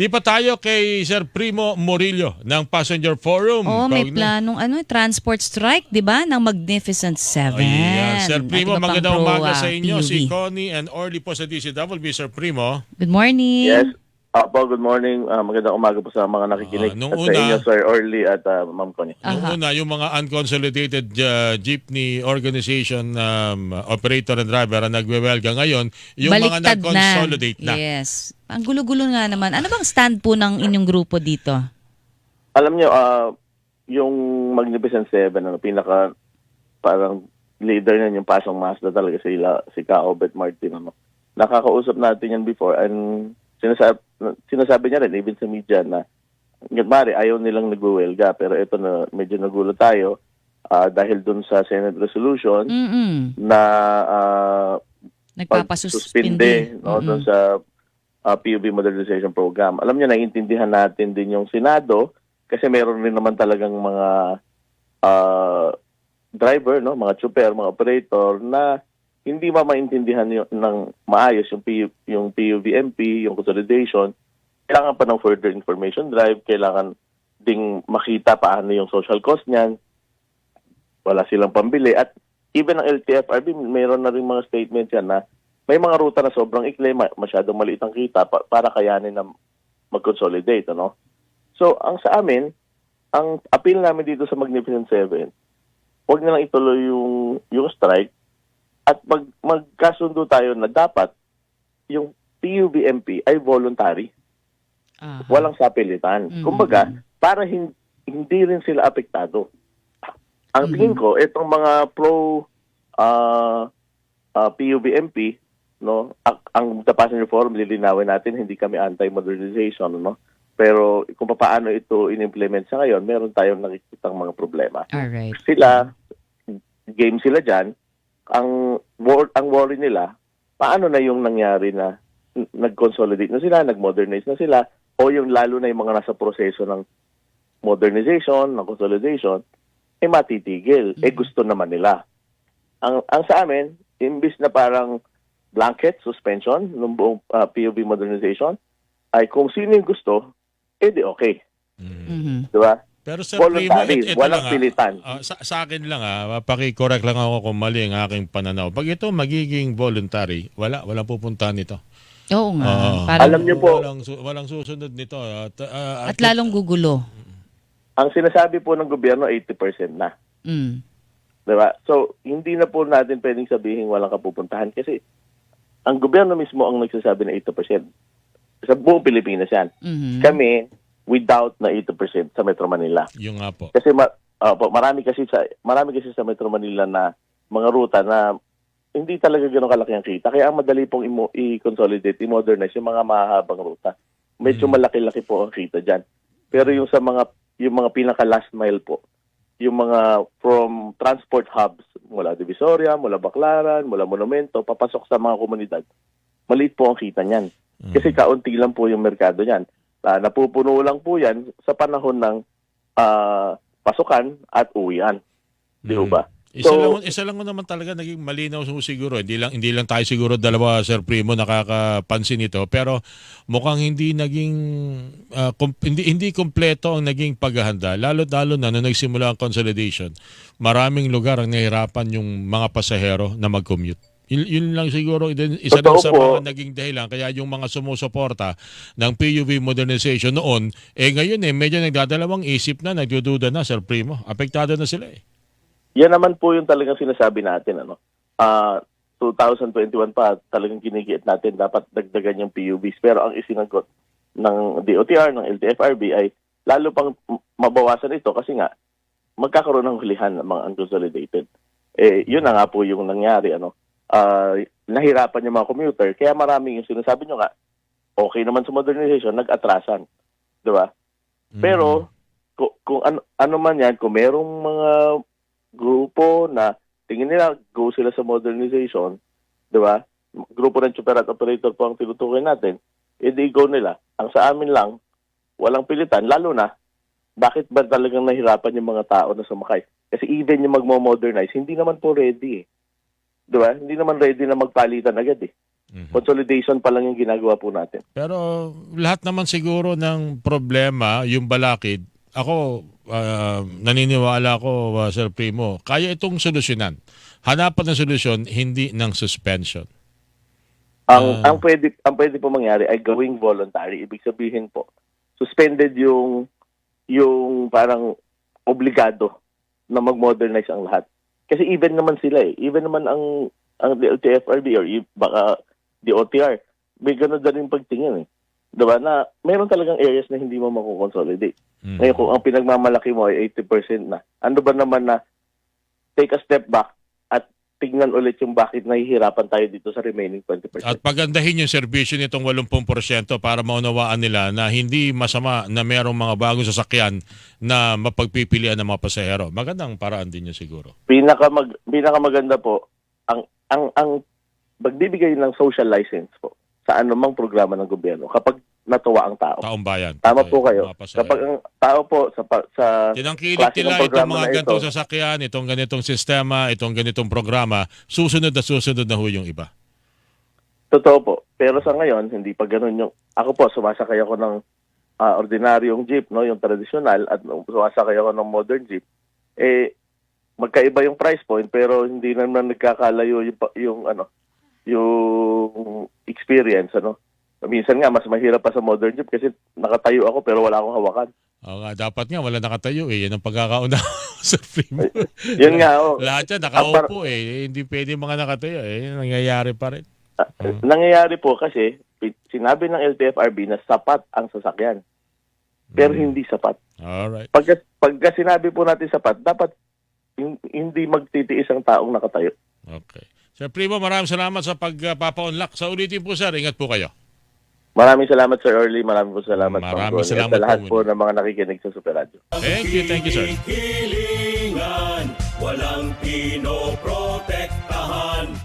Di pa tayo kay Sir Primo Morillo ng Passenger Forum. Oh, may Kaugnay. planong transport strike, 'di ba, ng Magnificent Seven. Ayan. Sir Primo, At iba pang magandang pro, umaga sa inyo. PUV. Si Connie and Orly po sa DCWB, Sir Primo. Good morning. Yes. Po, good morning. Magandang umaga po sa mga nakikinig nung at sa una- inyo, Sir Orly at Ma'am Connie. Noong una, yung mga unconsolidated jeepney organization operator and driver ang nagwewelga ngayon, yung mga Baliktad nag-consolidate na. Yes. Ang gulo-gulo nga naman. Ano bang stand po ng inyong grupo dito? Alam niyo, yung Magnificent Seven, pinaka parang leader niyan yung Pasong Mazda talaga si Ka Obet Martin. Nakakausap natin yan before and sinasabi niya rin, even sa media, na mari ayaw nilang nagwewelga. Pero ito na, medyo nagulo tayo dahil dun sa Senate resolution na Nagpapasuspinde. dun sa PUB Modernization Program. Alam niyo, naiintindihan natin din yung Senado kasi meron rin naman talagang mga driver, mga tsuper, mga operator na hindi maintindihan ng maayos yung PUV-MP, yung consolidation. Kailangan pa ng further information drive, kailangan ding makita paano yung social cost niyan. Wala silang pambili. At even ang LTFRB, mayroon na rin mga statements yan na may mga ruta na sobrang ikli, masyadong maliit ang kita para kayanin na mag-consolidate. So, ang sa amin, ang appeal namin dito sa Magnificent Seven, huwag nilang ituloy yung strike at magkasundo tayo na dapat yung PUV-MP ay voluntary. Walang sapilitan. Kumbaga, para hindi rin sila apektado. Ang tingin ko, itong mga pro PUV-MP, ang The Passenger Forum, lilinawin natin, hindi kami anti-modernization, pero kung paano ito in-implement sa ngayon, meron tayong nakikitang mga problema. Alright. Game sila dyan. Ang worry nila, paano na yung nangyari na nag-consolidate na sila, nag-modernize na sila, o yung lalo na yung mga nasa proseso ng modernization, ng consolidation, matitigil. Gusto naman nila. Ang sa amin, imbis na parang blanket suspension ng buong PUV modernization, ay kung sino yung gusto, di okay. Diba? Pero Sir Primo, ito walang lang, pilitan. sa akin lang, paki-correct lang ako kung mali ang aking pananaw. Pag ito magiging voluntary, walang pupuntahan nito. Oo nga. Alam niyo po, walang susunod nito. At lalong gugulo. ang sinasabi po ng gobyerno, 80% na. Diba? So, hindi na po natin pwedeng sabihin walang kapupuntahan kasi ang gobyerno mismo ang nagsasabi na 80%. Sa buong Pilipinas yan. Kami, without na 80% sa Metro Manila. Yung nga po. Kasi marami kasi sa Metro Manila na mga ruta na hindi talaga gano'ng kalaki ang kita. Kaya ang madali pong i-consolidate, i-modernize yung mga mahahabang ruta. Medyo malaki-laki po ang kita dyan. Pero yung mga pinaka last mile po, yung mga from transport hubs, mula Divisoria, mula Baclaran, mula Monumento, papasok sa mga komunidad, maliit po ang kita niyan. Kasi kaunti lang po yung merkado niyan. Napupuno lang po yan sa panahon ng pasukan at uwian. Di ba? Isa lang naman talaga naging malinaw siguro. Hindi lang tayo siguro dalawa, Sir Primo, nakakapansin ito. Pero mukhang hindi naging hindi kompleto ang naging paghahanda. Lalo na nung nagsimula ang consolidation. Maraming lugar ang nahirapan yung mga pasahero na mag-commute. Yun lang siguro, isa lang sa mga naging dahilan. Kaya yung mga sumusuporta ng PUV modernization noon, ngayon medyo nagdadalawang isip na, nagdududa na, Sir Primo. Apektado na sila Yan naman po yung talagang sinasabi natin. 2021 pa, talagang kinikiit natin, dapat dagdagan yung PUVs. Pero ang isinagot ng DOTR, ng LTFRB ay lalo pang mabawasan ito kasi nga, magkakaroon ng hulihan ng mga unconsolidated. Yun na nga po yung nangyari. Nahirapan yung mga commuter. Kaya maraming yung sinasabi nyo nga, okay naman sa modernization, nag-atrasan. Diba? Pero, kung ano man yan, kung merong mga grupo na tingin nila go sila sa modernization, di ba? Grupo ng super at operator po ang tinutukoy natin, di go nila. Ang sa amin lang, walang pilitan, lalo na, bakit ba talagang nahirapan yung mga tao na sumakay? Kasi even yung magmo-modernize, hindi naman po ready. Di ba? Hindi naman ready na magpalitan agad . Consolidation pa lang yung ginagawa po natin. Pero lahat naman siguro ng problema, yung balakid, ako, naniniwala ko, Sir Primo, kaya itong solusyonan. Hanapan ng solusyon, hindi ng suspension. Ang pwede po mangyari ay gawing voluntary. Ibig sabihin po, suspended yung parang obligado na mag-modernize ang lahat. Kasi even naman sila even naman ang LTFRB or baka DOTR, may gano'n din pagtingin Diba na meron talagang areas na hindi mo makukonsolidate. Ngayon kung ang pinagmamalaki mo ay 80% na, ano ba naman na take a step back at tignan ulit yung bakit nahihirapan tayo dito sa remaining 20%. At pagandahin yung serbisyo nitong 80% para maunawaan nila na hindi masama na merong mga bagong sasakyan na mapagpipilian ng mga pasahero. Magandang paraan din yun siguro. Pinakamaganda po ang magbibigay ng social license po sa anumang programa ng gobyerno kapag natuwa ang tao. Taong bayan. Tama po kayo. Mga pasahero. Kapag ang tao po sa Tinangkilik klase nila ng itong programa mga na ganitong ito, sasakyan, itong ganitong sistema, itong ganitong programa, susunod na ho yung iba. totoo po. Pero sa ngayon, hindi pa ganun yung... Ako po, sumasakay ako ng ordinaryong jeep, no, yung traditional, at sumasakay ako ng modern jeep. Magkaiba yung price point, pero hindi naman nagkakalayo yung experience, Minsan nga, mas mahirap pa sa modern jeep kasi nakatayo ako pero wala akong hawakan. Oo nga, dapat nga wala nakatayo Yan ang pagkakauna sa film. Yun nga, Lahat yan nakaupo Hindi pwede mga nakatayo Nangyayari pa rin. Nangyayari po kasi sinabi ng LTFRB na sapat ang sasakyan. Pero hindi sapat. Alright. Pagka sinabi po natin sapat, dapat hindi magtitiis ang taong nakatayo. Okay. Sir Primo, maraming salamat sa pagpapa-unlock. Sa ulitin po, sir, ingat po kayo. Maraming salamat, Sir Early. Maraming salamat, Maraming Pangron. salamat At sa lahat po. po ng mga nakikinig sa Super Radio. Thank you, sir. Hilingan, walang pinoprotektahan.